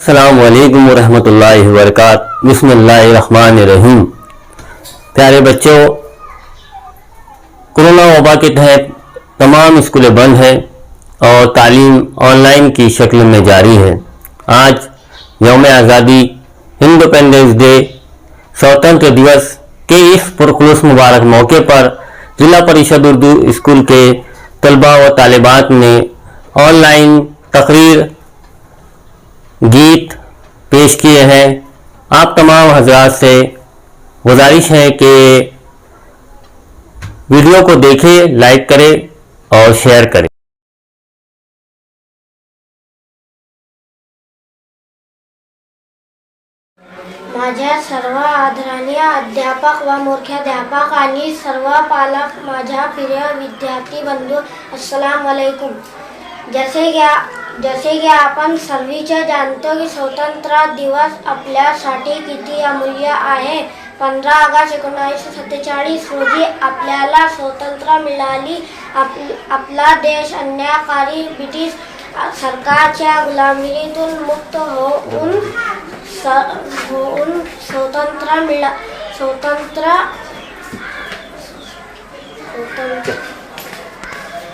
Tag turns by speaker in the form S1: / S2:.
S1: अस्सलाम वालेकुम वरहमतुल्लाहि वबरकातुहू। बिस्मिल्लाहिर्रहमानिर्रहीम। प्यारे बच्चों, कोरोना वबा के तहत तमाम स्कूलें बंद हैं और तालीम ऑनलाइन की शक्ल में जारी है। आज यौम आज़ादी, इंडिपेंडेंस डे, स्वतंत्र दिवस के इस पुरखुलूस मुबारक मौके पर जिला परिषद उर्दू स्कूल के तलबा व तालिबात ने ऑनलाइन तकरीर, गीत पेश किए हैं। आप तमाम हजरात से गुजारिश है कि वीडियो को देखें, लाइक करें और शेयर करें।
S2: माझ्या सर्व आदरणीय अध्यापक व मुख्याध्यापक आणि सर्व पालक, माझ्या प्रिय विद्यार्थी बंधू, अस्सलाम वालेकुम। जैसे कि आपण सर्वच जानतो की स्वतंत्र दिवस आपल्यासाठी किती अमूल्य आहे। 15 ऑगस्ट 1947 रोजी आपल्याला स्वातंत्र्य मिळाली। आपला देश अन्यायकारी ब्रिटिश सरकारच्या गुलामीतून मुक्त होऊन स्वतंत्र